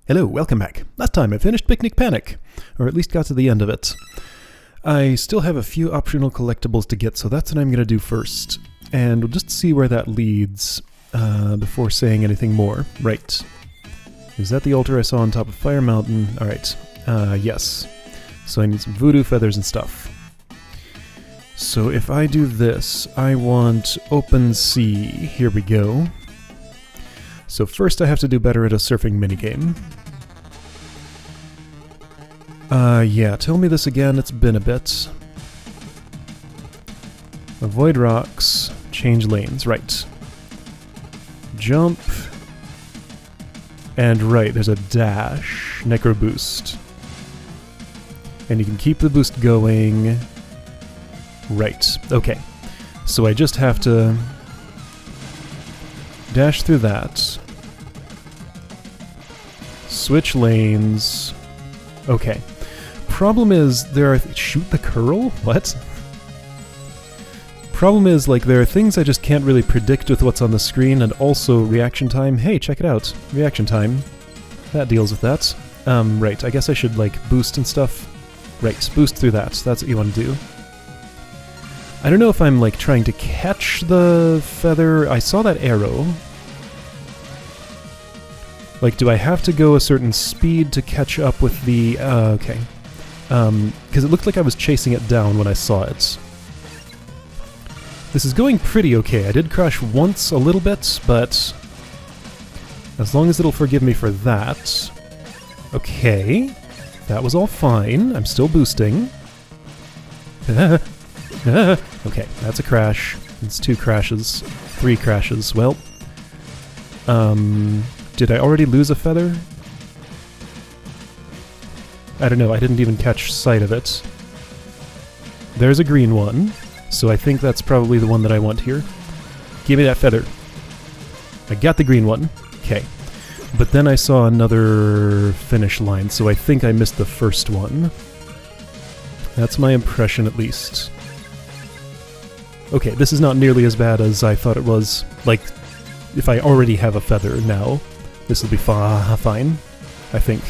Hello, welcome back. Last time I finished Picnic Panic, or at least got to the end of it. I still have a few optional collectibles to get, so that's what I'm going to do first. And we'll just see where that leads before saying anything more. Right. Is that the altar I saw on top of Fire Mountain? Alright. Yes. So I need some voodoo feathers and stuff. So if I do this, I want open sea. Here we go. So first I have to do better at a surfing minigame. Yeah, tell me this again, it's been a bit. Avoid rocks, change lanes, right. Jump. And right, there's a dash, necro boost. And you can keep the boost going. Right, okay. So I just have to dash through that. Switch lanes. Okay. Problem is, there are... shoot the curl? What? Problem is, like, there are things I just can't really predict with what's on the screen, and also reaction time. Hey, check it out. Reaction time. That deals with that. Right, I guess I should, like, boost and stuff. Right, boost through that. That's what you want to do. I don't know if I'm, like, trying to catch the feather. I saw that arrow. Like, do I have to go a certain speed to catch up with the... okay. Because it looked like I was chasing it down when I saw it. This is going pretty okay. I did crash once a little bit, but... as long as it'll forgive me for that... Okay. That was all fine. I'm still boosting. Okay, that's a crash. It's 2 crashes. 3 crashes. Well... did I already lose a feather? I don't know, I didn't even catch sight of it. There's a green one, so I think that's probably the one that I want here. Give me that feather. I got the green one. Okay. But then I saw another finish line, so I think I missed the first one. That's my impression, at least. Okay, this is not nearly as bad as I thought it was. Like, if I already have a feather now, this will be fine, I think.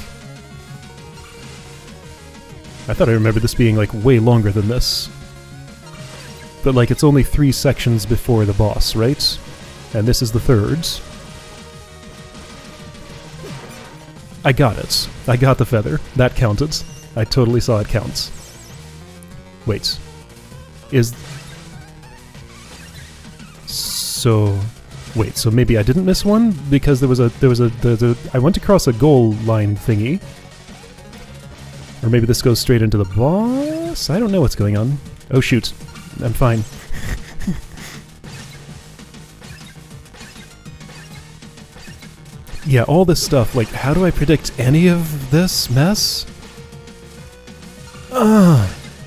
I thought I remembered this being, like, way longer than this. But, like, it's only 3 sections before the boss, right? And this is the 3rd. I got it. I got the feather. That counted. I totally saw it count. Wait. So... wait, so maybe I didn't miss one? Because there was a I went across a goal line thingy. Or maybe this goes straight into the boss? I don't know what's going on. Oh shoot. I'm fine. Yeah, all this stuff, like, how do I predict any of this mess?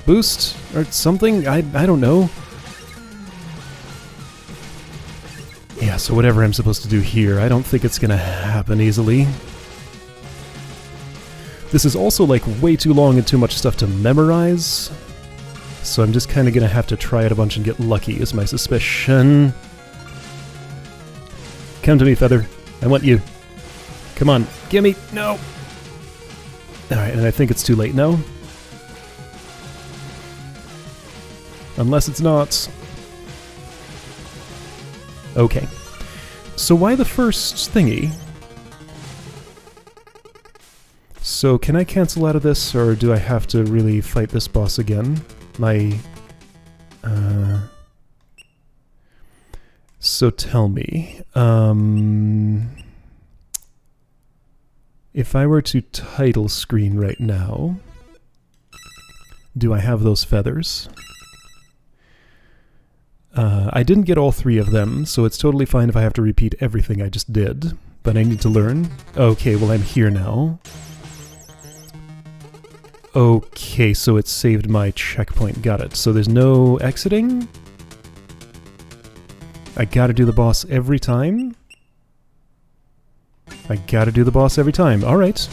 Boost? Or something? I don't know. Yeah, so whatever I'm supposed to do here, I don't think it's gonna happen easily. This is also, like, way too long and too much stuff to memorize, so I'm just kind of gonna have to try it a bunch and get lucky, is my suspicion. Come to me, Feather. I want you. Come on, gimme! No! Alright, and I think it's too late now. Unless it's not. Okay. So why the first thingy? So can I cancel out of this, or do I have to really fight this boss again? So tell me, if I were to title screen right now, do I have those feathers? I didn't get all 3 of them, so it's totally fine if I have to repeat everything I just did, but I need to learn. Okay, well I'm here now. Okay, so it saved my checkpoint, got it. So there's no exiting? I gotta do the boss every time? I gotta do the boss every time, alright.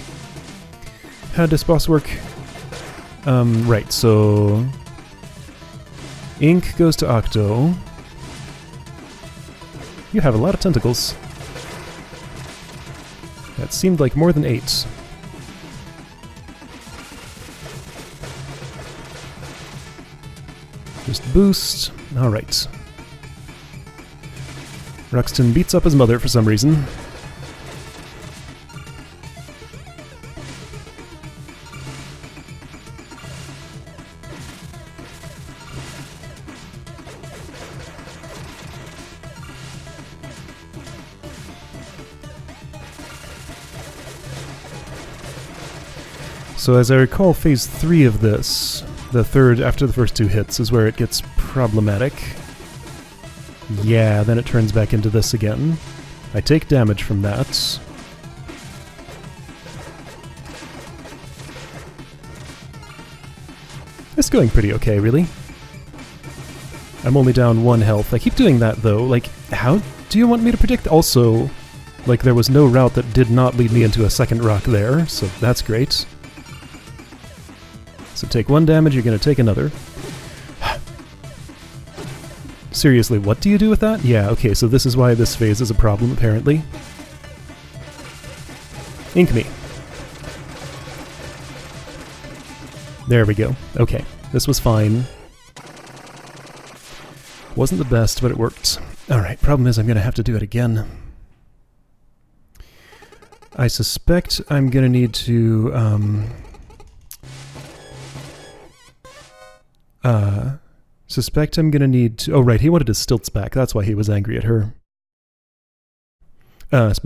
How'd this boss work? Right, so... Ink goes to Octo. You have a lot of tentacles. That seemed like more than 8. Just boost. Alright. Ruxton beats up his mother for some reason. So as I recall, phase 3 of this, the third after the first 2 hits, is where it gets problematic. Yeah, then it turns back into this again. I take damage from that. It's going pretty okay, really. I'm only down 1 health. I keep doing that, though. Like, how do you want me to predict? Also, like, there was no route that did not lead me into a second rock there, so that's great. So take 1 damage, you're going to take another. Seriously, what do you do with that? Yeah, okay, so this is why this phase is a problem, apparently. Ink me. There we go. Okay, this was fine. Wasn't the best, but it worked. Alright, problem is I'm going to have to do it again. I suspect I'm going to need to, suspect I'm gonna need to... Oh, right, he wanted his stilts back. That's why he was angry at her.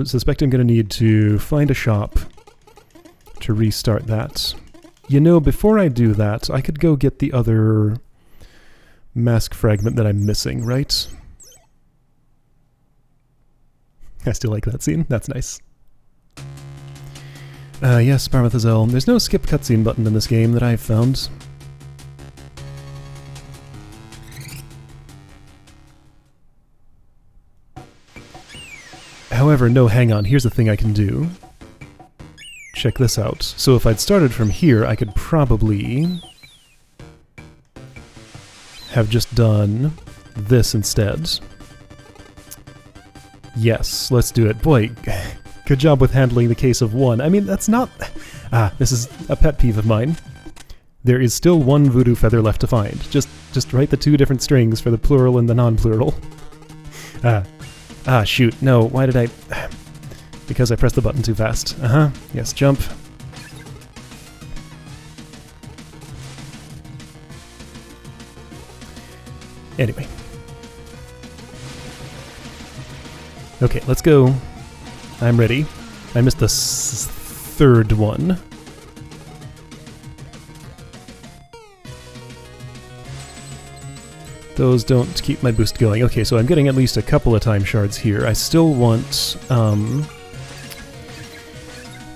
Suspect I'm gonna need to find a shop to restart that. You know, before I do that, I could go get the other mask fragment that I'm missing, right? I still like that scene. That's nice. Yes, Parmethazel. There's no skip cutscene button in this game that I've found. However, no, hang on, here's the thing I can do. Check this out. So if I'd started from here, I could probably have just done this instead. Yes, let's do it. Boy, good job with handling the case of 1. I mean, that's not... this is a pet peeve of mine. There is still 1 voodoo feather left to find. Just write the 2 different strings for the plural and the non-plural. Shoot. No, why did I... Because I pressed the button too fast. Yes, jump. Anyway. Okay, let's go. I'm ready. I missed the third one. Those don't keep my boost going. Okay, so I'm getting at least a couple of time shards here. I still want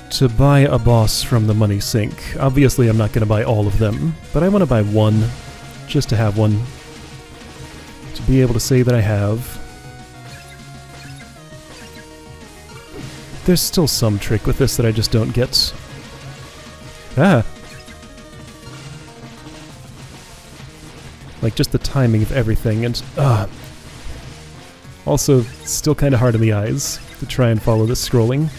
to buy a boss from the money sink. Obviously, I'm not going to buy all of them, but I want to buy 1, just to have 1. To be able to say that I have. There's still some trick with this that I just don't get. Like, just the timing of everything, and, also, still kind of hard in the eyes to try and follow this scrolling.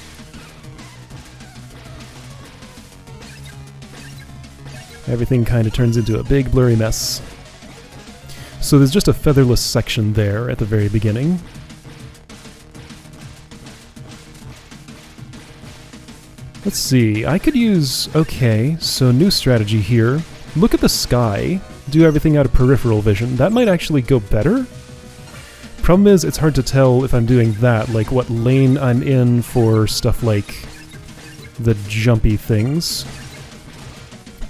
Everything kind of turns into a big blurry mess. So there's just a featherless section there at the very beginning. Let's see, I could use... Okay, so new strategy here. Look at the sky. Do everything out of peripheral vision. That might actually go better. Problem is, it's hard to tell if I'm doing that, like what lane I'm in for stuff like the jumpy things.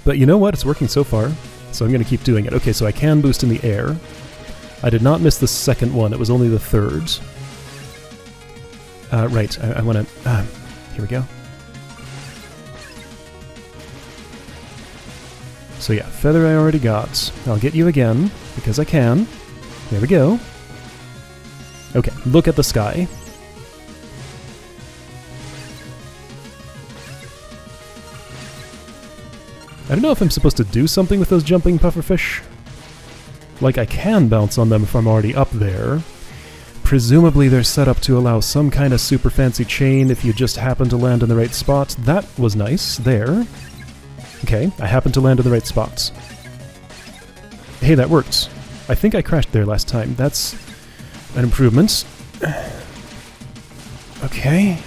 But you know what? It's working so far, so I'm going to keep doing it. Okay, so I can boost in the air. I did not miss the second one, it was only the third. Right, I want to... here we go. So yeah, feather I already got. I'll get you again, because I can. There we go. Okay, look at the sky. I don't know if I'm supposed to do something with those jumping pufferfish. Like, I can bounce on them if I'm already up there. presumably they're set up to allow some kind of super fancy chain if you just happen to land in the right spot. That was nice, there. Okay, I happened to land in the right spots. Hey, that worked. I think I crashed there last time. That's an improvement. Okay.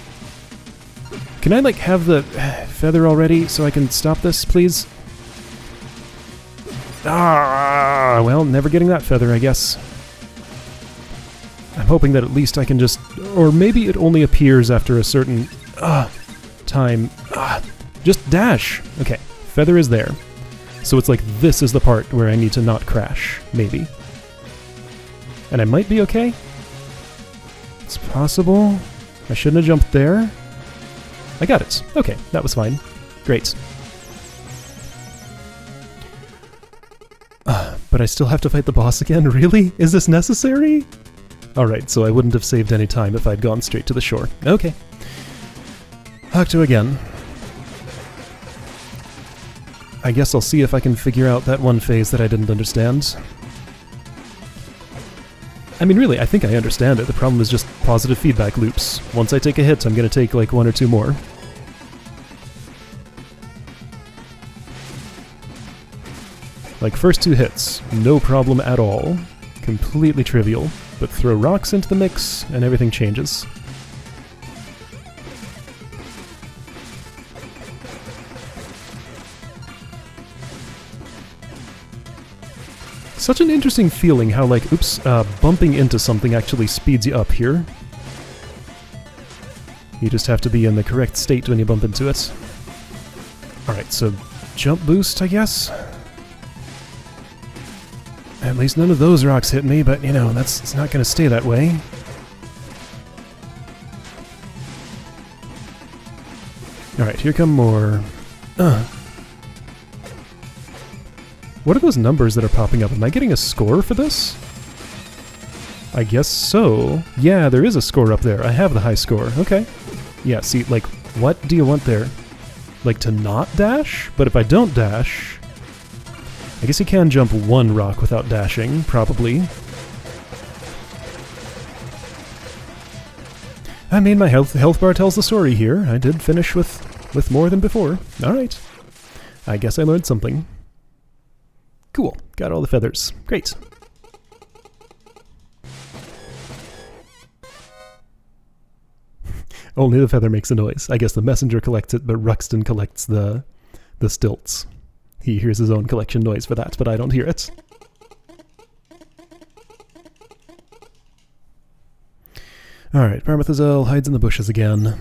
Can I, like, have the feather already so I can stop this, please? Ah, well, never getting that feather, I guess. I'm hoping that at least I can just... Or maybe it only appears after a certain... time. Just dash! Okay, feather is there. So it's like this is the part where I need to not crash, maybe. And I might be okay? It's possible. I shouldn't have jumped there. I got it. Okay, that was fine. Great. But I still have to fight the boss again? Really? Is this necessary? Alright, so I wouldn't have saved any time if I'd gone straight to the shore. Okay. Octo again. I guess I'll see if I can figure out that one phase that I didn't understand. I mean, really, I think I understand it. The problem is just positive feedback loops. Once I take a hit, I'm gonna take like 1 or 2 more. Like, first 2 hits, no problem at all. Completely trivial. But throw rocks into the mix, and everything changes. Such an interesting feeling how, like, bumping into something actually speeds you up here. You just have to be in the correct state when you bump into it. Alright, so jump boost, I guess? At least none of those rocks hit me, but, you know, it's not going to stay that way. Alright, here come more. What are those numbers that are popping up? Am I getting a score for this? I guess so. Yeah, there is a score up there. I have the high score. Okay. Yeah, see, like, what do you want there? Like, to not dash? But if I don't dash... I guess you can jump 1 rock without dashing, probably. I mean, my health bar tells the story here. I did finish with more than before. Alright. I guess I learned something. Cool. Got all the feathers. Great. Only the feather makes a noise. I guess the messenger collects it, but Ruxton collects the stilts. He hears his own collection noise for that, but I don't hear it. Alright, Parmethazel hides in the bushes again.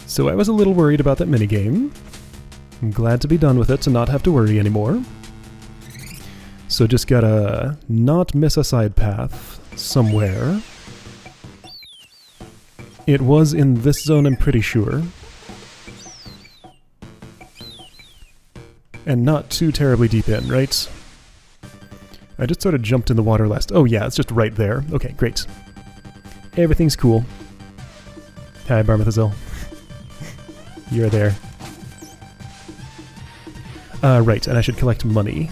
So I was a little worried about that minigame. I'm glad to be done with it to not have to worry anymore. So just gotta not miss a side path somewhere. It was in this zone, I'm pretty sure. And not too terribly deep in, right? I just sort of jumped in the water last... Oh yeah, it's just right there. Okay, great. Everything's cool. Hi, Parmethazel. You're there. Right, and I should collect money.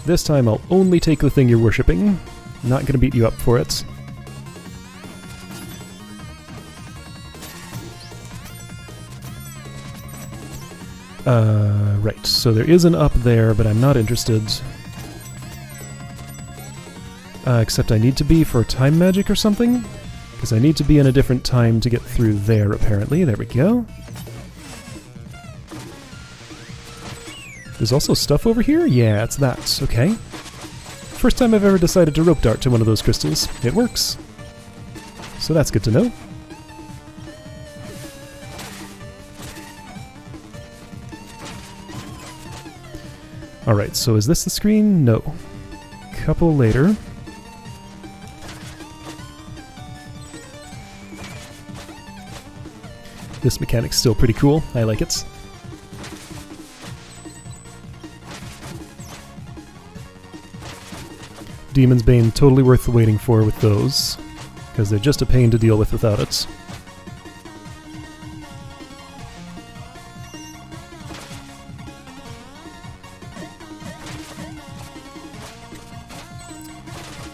This time I'll only take the thing you're worshipping. Not gonna beat you up for it. Right, so there is an up there, but I'm not interested. Except I need to be for time magic or something? Because I need to be in a different time to get through there, apparently. There we go. There's also stuff over here? Yeah, it's that. Okay. First time I've ever decided to rope dart to one of those crystals. It works. So that's good to know. Alright, so is this the screen? No. Couple later. This mechanic's still pretty cool. I like it. Demon's Bane, totally worth the waiting for with those, because they're just a pain to deal with without it.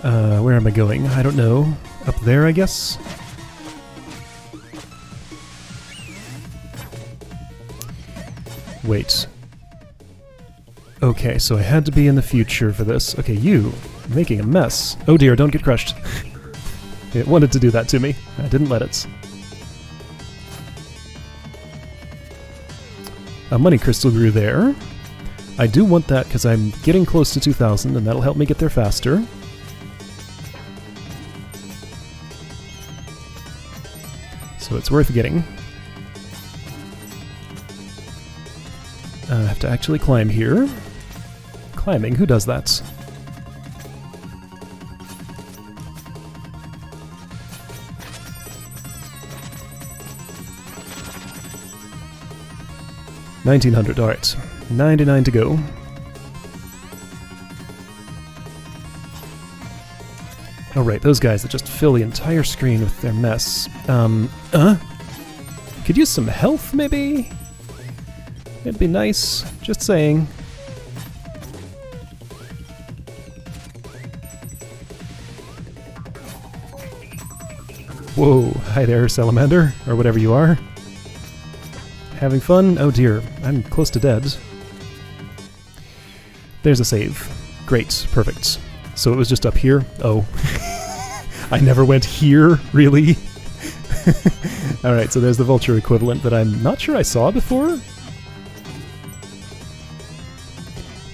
Where am I going? I don't know. Up there, I guess? Wait. Okay, so I had to be in the future for this. Okay, you, making a mess. Oh dear, don't get crushed. It wanted to do that to me. I didn't let it. A money crystal grew there. I do want that because I'm getting close to 2,000 and that'll help me get there faster. So it's worth getting. I have to actually climb here. Climbing, who does that? $1,900, alright. 99 to go. Alright, those guys that just fill the entire screen with their mess. Could use some health, maybe? It'd be nice. Just saying. Whoa, hi there, salamander, or whatever you are. Having fun? Oh dear, I'm close to dead. There's a save. Great, perfect. So it was just up here? Oh. I never went here, really? Alright, so there's the vulture equivalent that I'm not sure I saw before.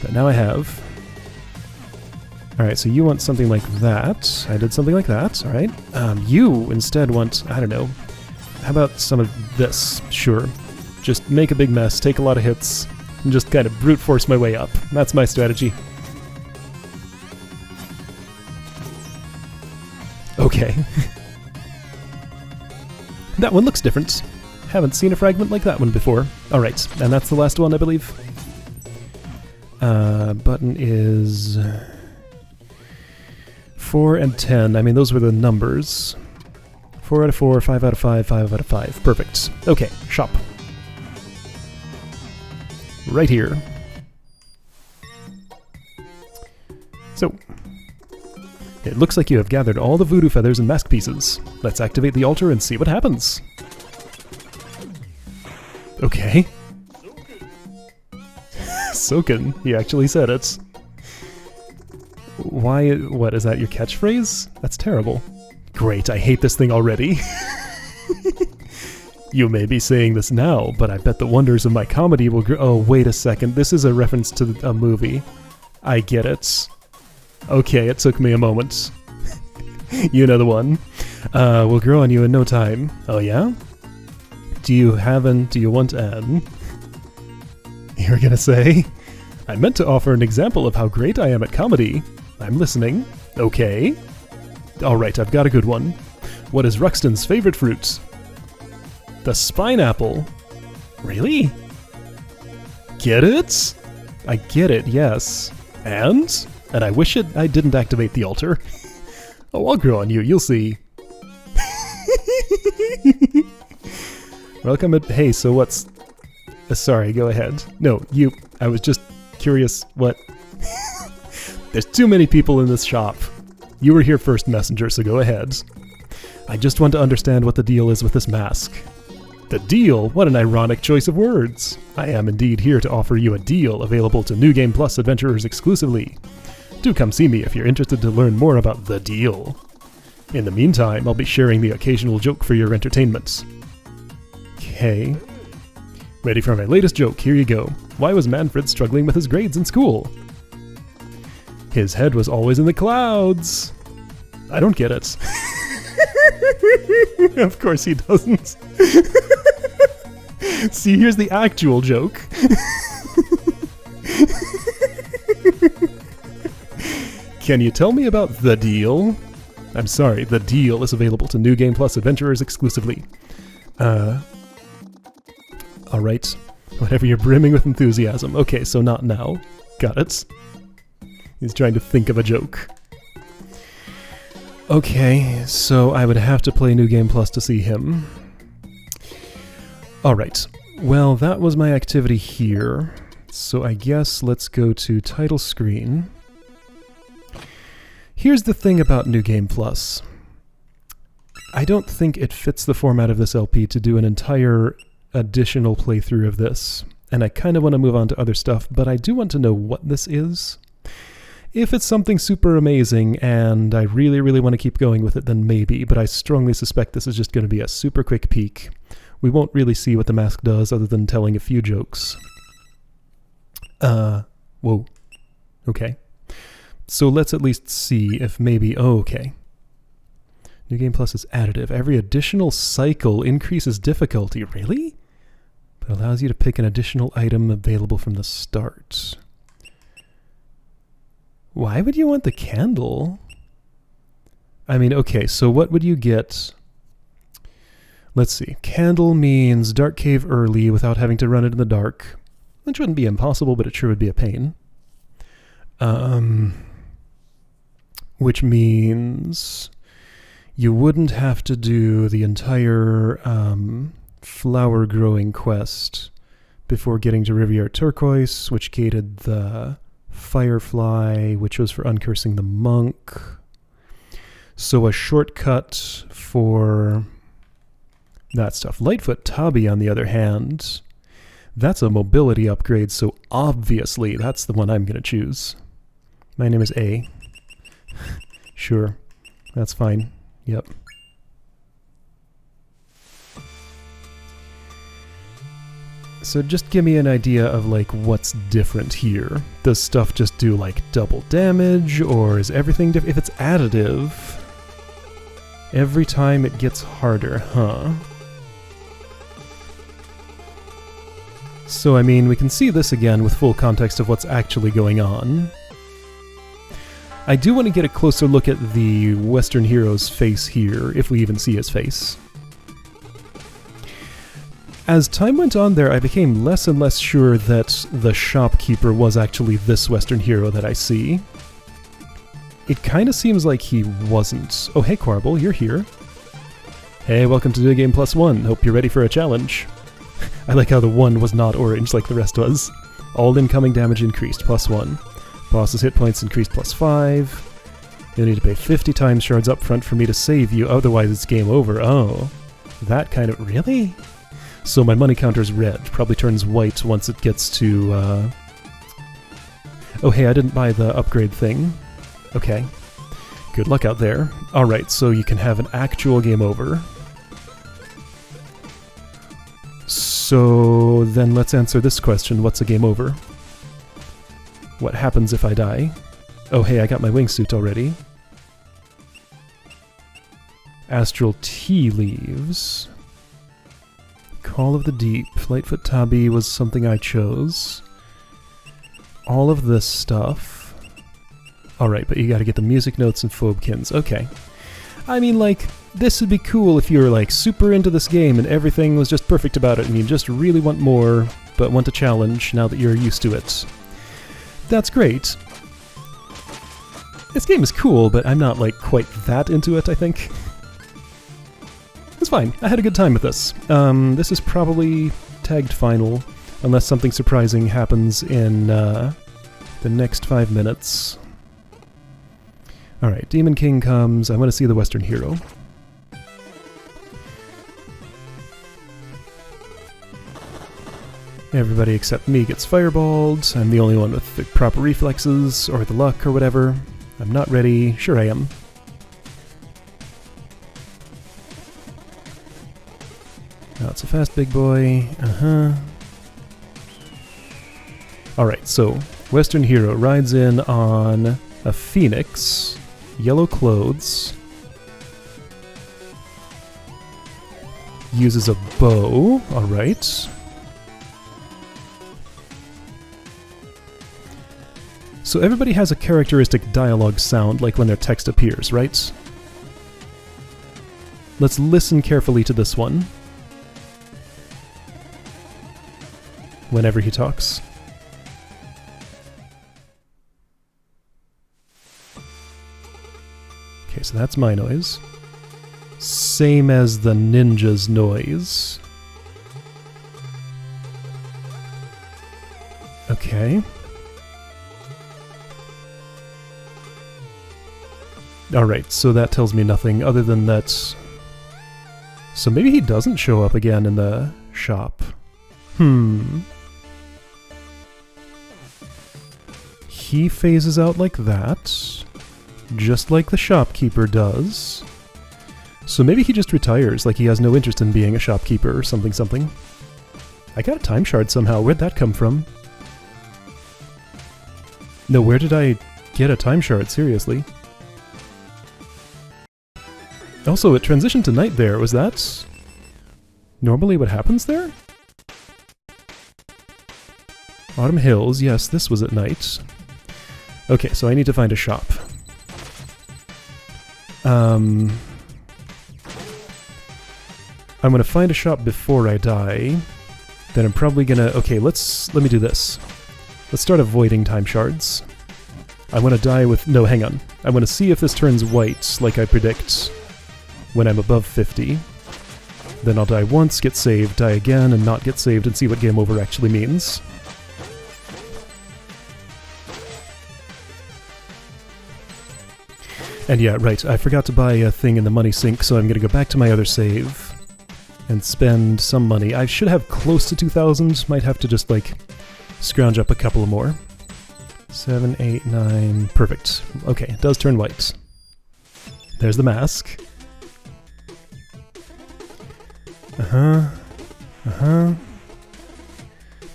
But now I have. Alright, so you want something like that. I did something like that, alright. You instead want, I don't know, how about some of this? Sure. Just make a big mess, take a lot of hits, and just kind of brute force my way up. That's my strategy. Okay. That one looks different. Haven't seen a fragment like that one before. Alright, and that's the last one, I believe. Button is 4 and 10. I mean, those were the numbers. 4 out of 4, 5 out of 5, 5 out of 5. Perfect. Okay, shop. Right here. So, it looks like you have gathered all the voodoo feathers and mask pieces. Let's activate the altar and see what happens. Okay. Soakin', he actually said it. Why, what, is that your catchphrase? That's terrible. Great, I hate this thing already. You may be saying this now, but I bet the wonders of my comedy will grow. Oh, wait a second, this is a reference to a movie. I get it. Okay, it took me a moment. You know the one. Will grow on you in no time. Oh yeah? Do you want an? You were gonna say? I meant to offer an example of how great I am at comedy. I'm listening. Okay. Alright, I've got a good one. What is Ruxton's favorite fruit? The spineapple. Really? Get it? I get it, yes. And I wish I didn't activate the altar. Oh, I'll grow on you, you'll see. Welcome at... Hey, so what's... sorry, go ahead. No, you... I was just curious, what... There's too many people in this shop. You were here first, messenger, so go ahead. I just want to understand what the deal is with this mask. The deal? What an ironic choice of words. I am indeed here to offer you a deal available to New Game Plus adventurers exclusively. Do come see me if you're interested to learn more about the deal. In the meantime, I'll be sharing the occasional joke for your entertainment. Okay. Ready for my latest joke, here you go. Why was Manfred struggling with his grades in school? His head was always in the clouds. I don't get it. Of course he doesn't. See, here's the actual joke. Can you tell me about the deal? I'm sorry, the deal is available to New Game Plus adventurers exclusively. Alright. Whatever, you're brimming with enthusiasm. Okay, so not now. Got it. He's trying to think of a joke. Okay, so I would have to play New Game Plus to see him. Alright, well that was my activity here. So I guess let's go to title screen. Here's the thing about New Game Plus. I don't think it fits the format of this LP to do an entire additional playthrough of this, and I kind of want to move on to other stuff, but I do want to know what this is. If it's something super amazing and I really, really want to keep going with it, then maybe, but I strongly suspect this is just going to be a super quick peek. We won't really see what the mask does other than telling a few jokes. Whoa. Okay. So let's at least see if maybe, okay. New Game Plus is additive. Every additional cycle increases difficulty. Really? But allows you to pick an additional item available from the start. Why would you want the candle? I mean, okay, so what would you get? Let's see. Candle means dark cave early without having to run it in the dark. Which wouldn't be impossible, but it sure would be a pain. Which means you wouldn't have to do the entire flower growing quest before getting to Riviera Turquoise, which gated the Firefly, which was for uncursing the monk. So a shortcut for that stuff. Lightfoot Tabi, on the other hand, that's a mobility upgrade, so obviously that's the one I'm going to choose. My name is A. Sure, that's fine. Yep. So just give me an idea of like what's different here. Does stuff just do like double damage, or is everything different? If it's additive, every time it gets harder, huh? So I mean, we can see this again with full context of what's actually going on. I do want to get a closer look at the Western hero's face here, if we even see his face. As time went on there, I became less and less sure that the shopkeeper was actually this Western hero that I see. It kind of seems like he wasn't. Oh, hey Quarble, you're here. Hey, welcome to New Game Plus 1. Hope you're ready for a challenge. I like how the 1 was not orange like the rest was. All incoming damage increased, +1. Boss's hit points increased, +5. You'll need to pay 50 time shards up front for me to save you, otherwise it's game over. Oh, that kind of... Really? So my money counter's red. Probably turns white once it gets to... Oh hey, I didn't buy the upgrade thing. Okay. Good luck out there. Alright, so you can have an actual game over. So then let's answer this question. What's a game over? What happens if I die? Oh hey, I got my wingsuit already. Astral Tea Leaves. Call of the Deep. Lightfoot Tabi was something I chose. All of this stuff. Alright, but you gotta get the music notes and phobekins. Okay. I mean, like, this would be cool if you were, like, super into this game and everything was just perfect about it and you just really want more, but want a challenge now that you're used to it. That's great. This game is cool, but I'm not, like, quite that into it, I think. It's fine. I had a good time with this. This is probably tagged final, unless something surprising happens in the next 5 minutes. Alright, Demon King comes. I want to see the Western hero. Everybody except me gets fireballed. I'm the only one with the proper reflexes, or the luck, or whatever. I'm not ready. Sure I am. Not so fast, big boy. Alright, so Western hero rides in on a phoenix, yellow clothes, uses a bow. Alright. So everybody has a characteristic dialogue sound, like when their text appears, right? Let's listen carefully to this one. Whenever he talks. Okay, so that's my noise. Same as the ninja's noise. Okay. Alright, so that tells me nothing other than that... So maybe he doesn't show up again in the shop. He phases out like that, just like the shopkeeper does. So maybe he just retires, like he has no interest in being a shopkeeper or something something. I got a time shard somehow. Where'd that come from? No, where did I get a time shard? Seriously. Also, it transitioned to night there. Was that normally what happens there? Autumn Hills. Yes, this was at night. Okay, so I need to find a shop. I'm gonna find a shop before I die. Then I'm probably gonna... Okay, let me do this. Let's start avoiding time shards. I want to die with... No, hang on. I want to see if this turns white, like I predict, when I'm above 50. Then I'll die once, get saved, die again, and not get saved, and see what game over actually means. And yeah, right, I forgot to buy a thing in the money sink, so I'm gonna go back to my other save and spend some money. I should have close to 2,000, might have to just, like, scrounge up a couple more. 7, 8, 9... Perfect. Okay, it does turn white. There's the mask.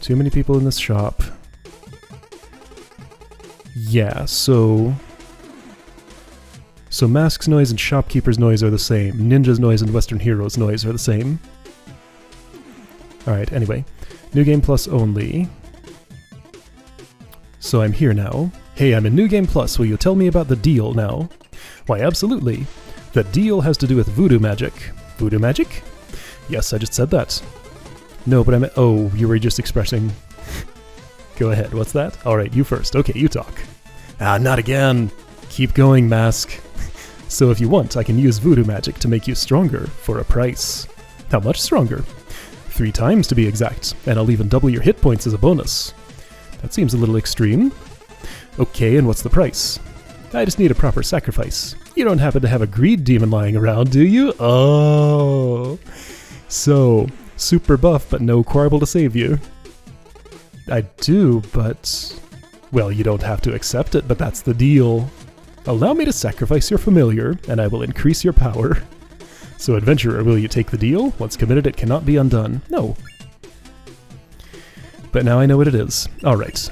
Too many people in this shop. Yeah, so Mask's noise and Shopkeeper's noise are the same. Ninja's noise and Western Hero's noise are the same. Alright, anyway. New Game Plus only. So I'm here now. Hey, I'm in New Game Plus. Will you tell me about the deal now? Why, absolutely. The deal has to do with voodoo magic. Voodoo magic? Yes, I just said that. No, but I'm... Oh, you were just expressing... Go ahead, what's that? Alright, you first. Okay, you talk. Ah, not again! Keep going, Mask. So if you want, I can use voodoo magic to make you stronger for a price. How much stronger? 3 times to be exact, and I'll even double your hit points as a bonus. That seems a little extreme. Okay, and what's the price? I just need a proper sacrifice. You don't happen to have a greed demon lying around, do you? Oh! So, super buff, but no Quarble to save you. I do, but... Well, you don't have to accept it, but that's the deal. Allow me to sacrifice your familiar, and I will increase your power. So, adventurer, will you take the deal? Once committed, it cannot be undone. No. But now I know what it is. Alright.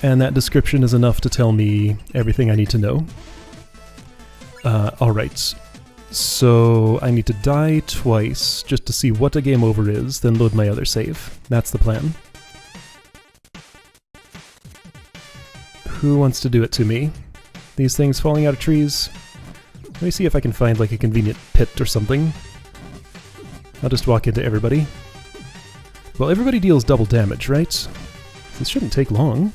And that description is enough to tell me everything I need to know. Alright. So, I need to die twice, just to see what a game over is, then load my other save. That's the plan. Who wants to do it to me? These things falling out of trees? Let me see if I can find, like, a convenient pit or something. I'll just walk into everybody. Well, everybody deals double damage, right? This shouldn't take long.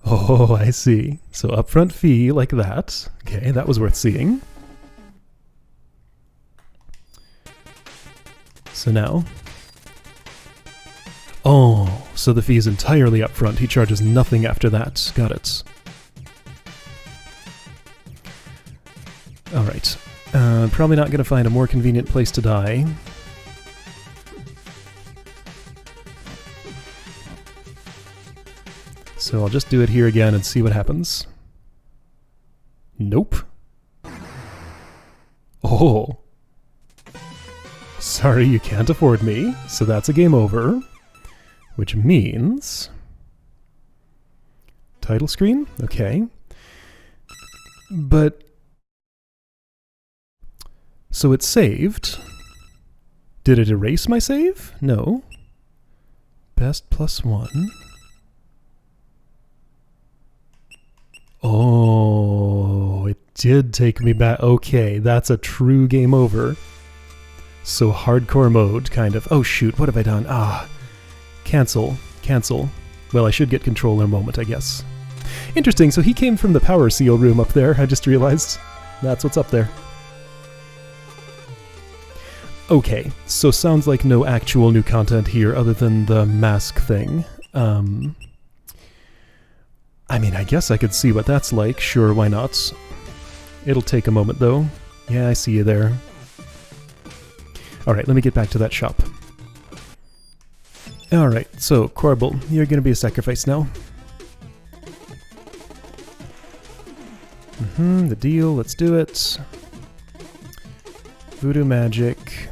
Oh, I see. So upfront fee like that. Okay, that was worth seeing. So now... Oh, so the fee is entirely upfront. He charges nothing after that. Got it. Alright. Probably not going to find a more convenient place to die. So I'll just do it here again and see what happens. Nope. Oh. Sorry, you can't afford me. So that's a game over. Which means... Title screen? Okay. But... So it's saved. Did it erase my save? No. Best +1. Oh, it did take me back. Okay, that's a true game over. So hardcore mode, kind of. Oh shoot, what have I done? Ah, cancel, cancel. Well, I should get control in a moment, I guess. Interesting, so he came from the power seal room up there, I just realized. That's what's up there. Okay, so sounds like no actual new content here other than the mask thing. I mean, I guess I could see what that's like. Sure, why not? It'll take a moment, though. Yeah, I see you there. Alright, let me get back to that shop. Alright, so, Corbel, you're gonna be a sacrifice now. The deal, let's do it. Voodoo magic.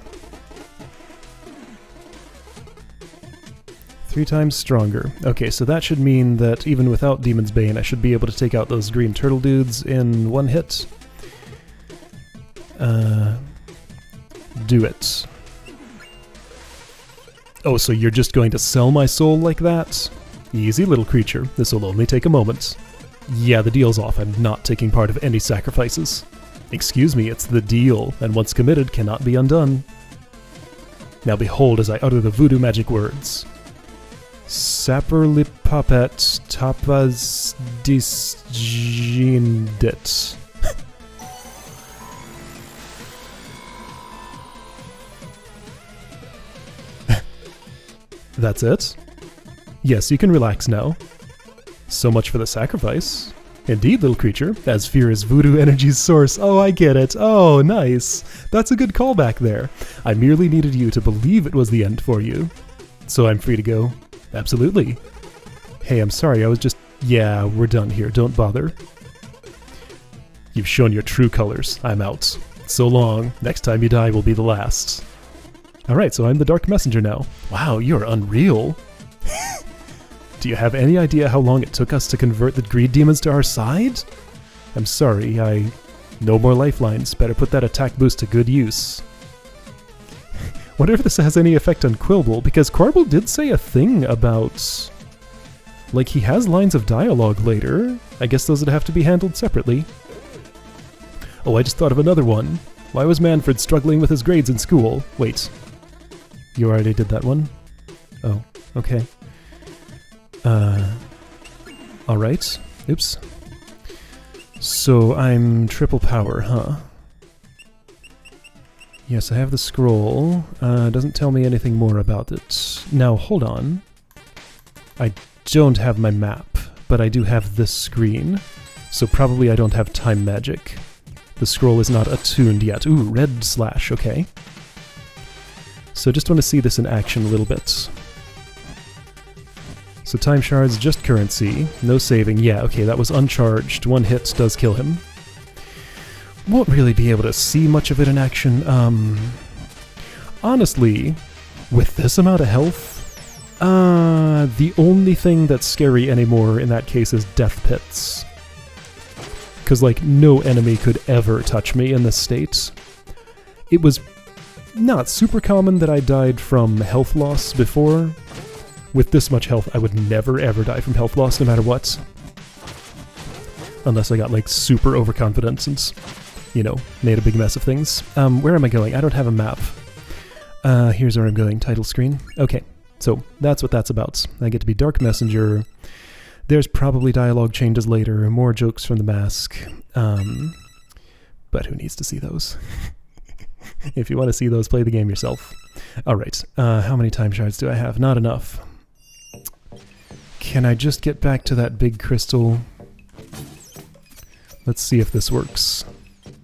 3 times stronger. Okay, so that should mean that even without Demon's Bane, I should be able to take out those green turtle dudes in 1 hit. Do it. Oh, so you're just going to sell my soul like that? Easy, little creature. This will only take a moment. Yeah, the deal's off. I'm not taking part of any sacrifices. Excuse me, it's the deal, and once committed, cannot be undone. Now behold as I utter the voodoo magic words. Saperlipapet tapas disgindit. That's it? Yes, you can relax now. So much for the sacrifice. Indeed, little creature, as fear is voodoo energy's source. Oh, I get it. Oh, nice. That's a good callback there. I merely needed you to believe it was the end for you. So I'm free to go? Absolutely. Hey, I'm sorry, I was just... Yeah, we're done here. Don't bother. You've shown your true colors. I'm out. So long. Next time you die will be the last. Alright, so I'm the Dark Messenger now. Wow, you're unreal. Do you have any idea how long it took us to convert the greed demons to our side? I'm sorry, no more lifelines. Better put that attack boost to good use. Wonder if this has any effect on Quilble, because Corbel did say a thing about... Like, he has lines of dialogue later. I guess those would have to be handled separately. Oh, I just thought of another one. Why was Manfred struggling with his grades in school? Wait. You already did that one? Oh, okay. Alright. Oops. So I'm triple power, huh? Yes, I have the scroll. Doesn't tell me anything more about it. Now, hold on. I don't have my map, but I do have this screen. So probably I don't have time magic. The scroll is not attuned yet. Ooh, red slash, okay. So just want to see this in action a little bit. So time shards, just currency, no saving. Yeah, okay, that was uncharged. 1 hit does kill him. Won't really be able to see much of it in action. Honestly, with this amount of health, the only thing that's scary anymore in that case is death pits. Because, like, no enemy could ever touch me in this state. It was not super common that I died from health loss before. With this much health, I would never ever die from health loss, no matter what. Unless I got, like, super overconfident and, you know, made a big mess of things. Where am I going? I don't have a map. Here's where I'm going. Title screen. Okay, so that's what that's about. I get to be Dark Messenger. There's probably dialogue changes later, more jokes from the mask. But who needs to see those? If you want to see those, play the game yourself. Alright, how many time shards do I have? Not enough. Can I just get back to that big crystal? Let's see if this works.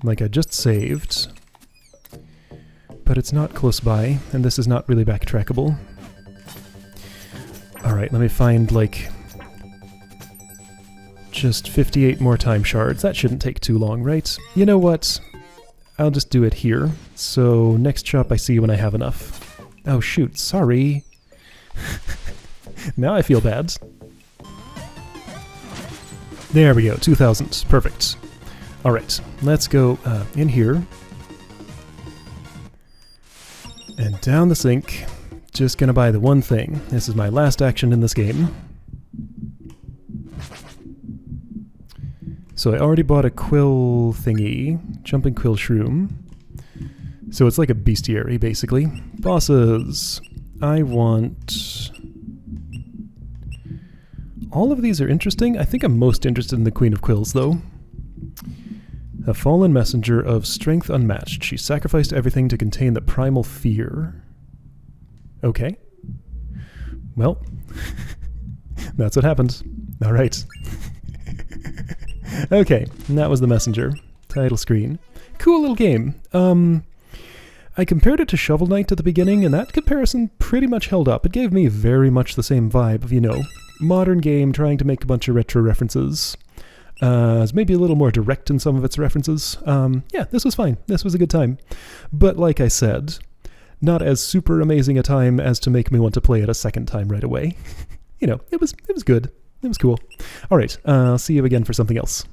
Like, I just saved. But it's not close by, and this is not really backtrackable. Alright, let me find, like... just 58 more time shards. That shouldn't take too long, right? You know what? I'll just do it here. So, next shop I see when I have enough. Oh shoot, sorry. Now I feel bad. There we go, 2,000. Perfect. Alright, let's go in here. And down the sink. Just gonna buy the one thing. This is my last action in this game. So I already bought a quill thingy. Jumping quill shroom. So it's like a bestiary, basically. Bosses. I want... all of these are interesting. I think I'm most interested in the Queen of Quills, though. A fallen messenger of strength unmatched. She sacrificed everything to contain the primal fear. Okay. Well, that's what happened. Alright. Okay, and that was the messenger. Title screen. Cool little game. I compared it to Shovel Knight at the beginning, and that comparison pretty much held up. It gave me very much the same vibe of, you know, modern game trying to make a bunch of retro references. It's maybe a little more direct in some of its references. Yeah, this was fine. This was a good time. But like I said, not as super amazing a time as to make me want to play it a second time right away. You know, it was good. It was cool. All right, I'll see you again for something else.